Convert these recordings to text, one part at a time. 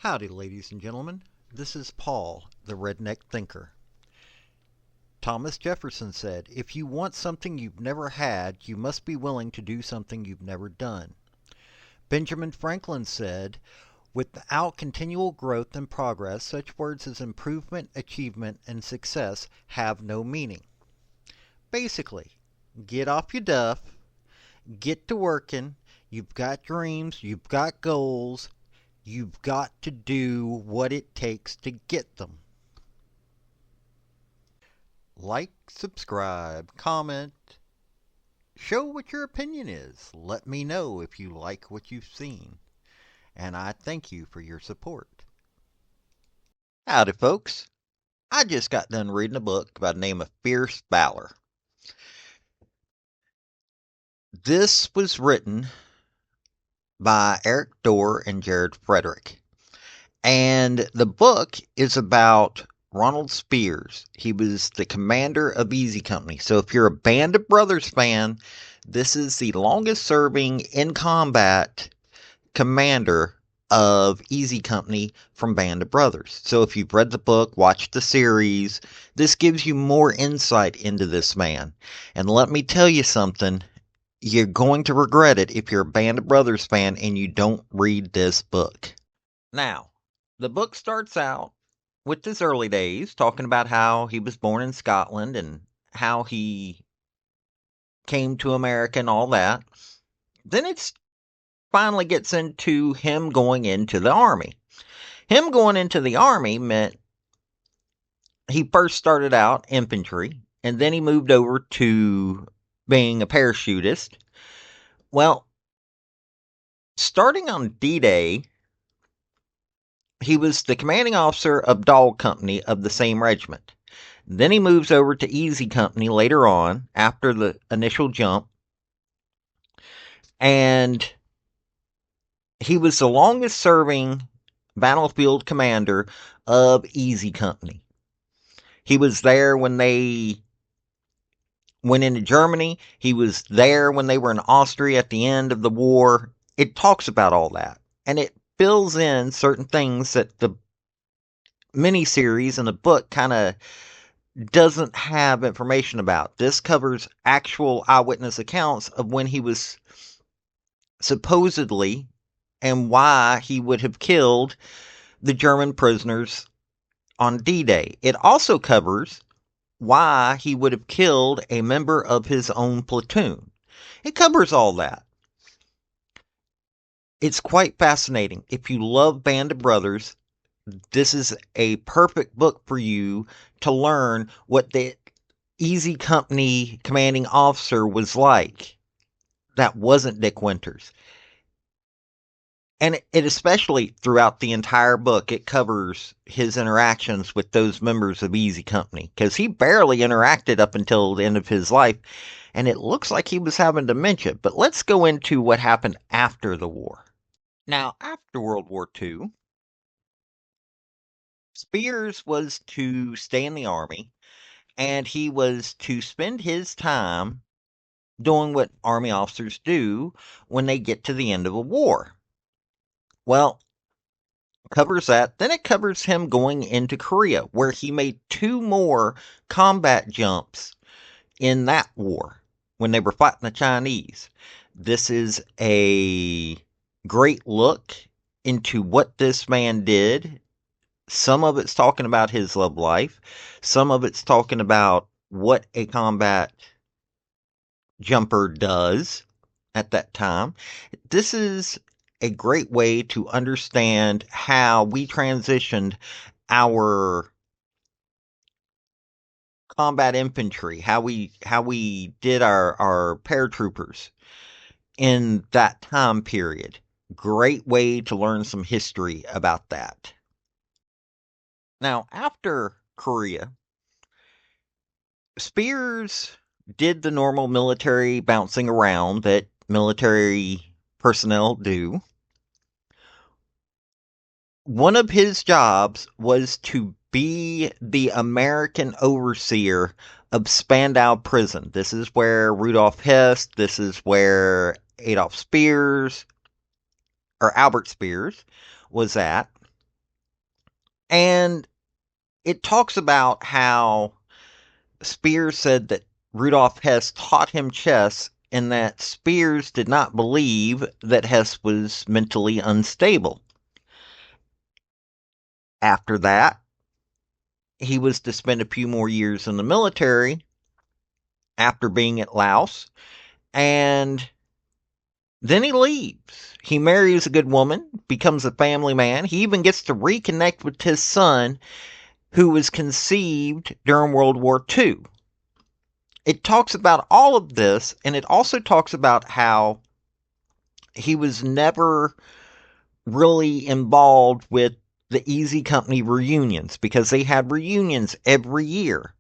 Howdy, ladies and gentlemen. This is Paul, the Redneck Thinker. Thomas Jefferson said, "If you want something you've never had, you must be willing to do something you've never done." Benjamin Franklin said, "Without continual growth and progress, such words as improvement, achievement, and success have no meaning." Basically, get off your duff, get to working, you've got dreams, you've got goals, you've got to do what it takes to get them. Like, subscribe, comment, show what your opinion is. Let me know if you like what you've seen. And I thank you for your support. Howdy, folks. I just got done reading a book by the name of Fierce Valor. This was written by Erik, Dorr, and Frederick. And the book is about Ronald Spears. He was the commander of Easy Company. So if you're a Band of Brothers fan, this is the longest serving in combat commander of Easy Company from Band of Brothers. So if you've read the book, watched the series, this gives you more insight into this man. And let me tell you something, you're going to regret it if you're a Band of Brothers fan and you don't read this book. Now, the book starts out with his early days, talking about how he was born in Scotland and how he came to America and all that. Then it finally gets into him going into the Army. Him going into the Army meant he first started out infantry, and then he moved over to being a parachutist. Well, starting on D-Day, he was the commanding officer of Dog Company of the same regiment. Then he moves over to Easy Company later on, after the initial jump. And he was the longest serving battlefield commander of Easy Company. He was there when they went into Germany. He was there when they were in Austria at the end of the war. It talks about all that. And it fills in certain things that the miniseries and the book kind of doesn't have information about. This covers actual eyewitness accounts of when he was supposedly and why he would have killed the German prisoners on D-Day. It also covers why he would have killed a member of his own platoon. It covers all that. It's quite fascinating. If you love Band of Brothers, this is a perfect book for you to learn what the Easy Company commanding officer was like. That wasn't Dick Winters. And it especially throughout the entire book, it covers his interactions with those members of Easy Company, because he barely interacted up until the end of his life, and it looks like he was having dementia. But let's go into what happened after the war. Now, after World War II, Spears was to stay in the Army, and he was to spend his time doing what Army officers do when they get to the end of a war. Well, covers that. Then it covers him going into Korea, where he made 2 more combat jumps in that war when they were fighting the Chinese. This is a great look into what this man did. Some of it's talking about his love life. Some of it's talking about what a combat jumper does at that time. This is a great way to understand how we transitioned our combat infantry, how we did our paratroopers in that time period. Great way to learn some history about that. Now, after Korea, Spears did the normal military bouncing around that military personnel do. One of his jobs was to be the American overseer of Spandau Prison. This is where Rudolf Hess, this is where Adolf Spears, or Albert Spears, was at. And it talks about how Spears said that Rudolf Hess taught him chess and that Spears did not believe that Hess was mentally unstable. After that, he was to spend a few more years in the military after being at Laos, and then he leaves. He marries a good woman, becomes a family man. He even gets to reconnect with his son, who was conceived during World War II. It talks about all of this, and it also talks about how he was never really involved with the Easy Company reunions because they had reunions every year.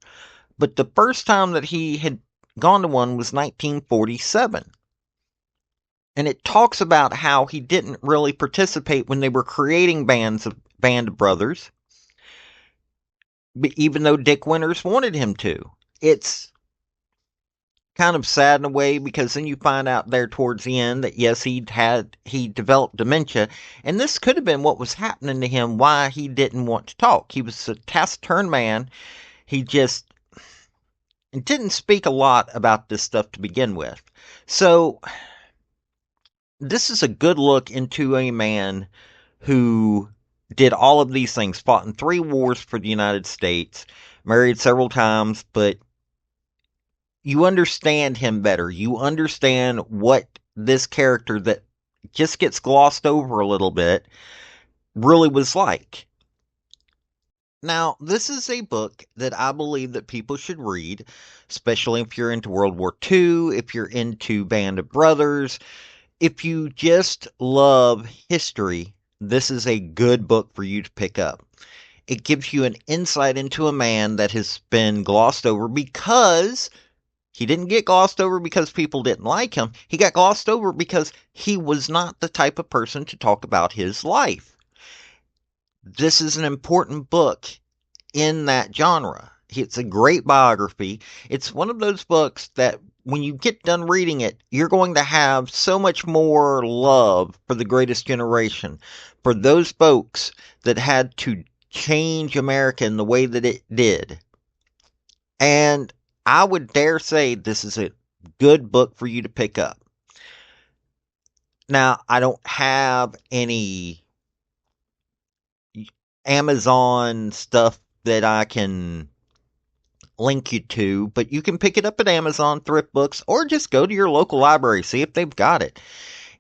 But the first time that he had gone to one was 1947. And it talks about how he didn't really participate when they were creating Band of Brothers, even though Dick Winters wanted him to. It's kind of sad in a way because then you find out there towards the end that yes, he developed dementia, and this could have been what was happening to him, why he didn't want to talk. He was a taciturn man. He just didn't speak a lot about this stuff to begin with. So this is a good look into a man who did all of these things, fought in 3 wars for the United States, married several times, but you understand him better. You understand what this character that just gets glossed over a little bit really was like. Now, this is a book that I believe that people should read, especially if you're into World War II, if you're into Band of Brothers, if you just love history. This is a good book for you to pick up. It gives you an insight into a man that has been glossed over because he didn't get glossed over because people didn't like him. He got glossed over because he was not the type of person to talk about his life. This is an important book in that genre. It's a great biography. It's one of those books that when you get done reading it, you're going to have so much more love for the greatest generation, for those folks that had to change America in the way that it did. And I would dare say this is a good book for you to pick up. Now, I don't have any Amazon stuff that I can link you to, but you can pick it up at Amazon Thrift Books or just go to your local library, see if they've got it.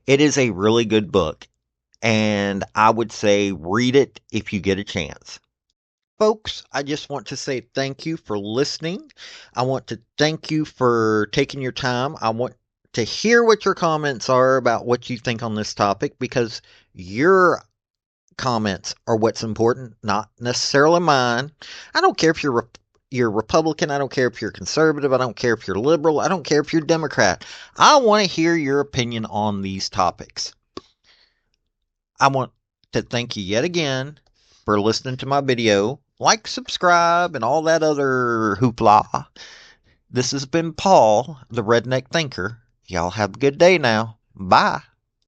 It is a really good book, and I would say read it if you get a chance. Folks, I just want to say thank you for listening. I want to thank you for taking your time. I want to hear what your comments are about what you think on this topic because your comments are what's important, not necessarily mine. I don't care if you're Republican. I don't care if you're conservative. I don't care if you're liberal. I don't care if you're Democrat. I want to hear your opinion on these topics. I want to thank you yet again for listening to my video. Like, subscribe, and all that other hoopla. This has been Paul, the Redneck Thinker. Y'all have a good day now. Bye.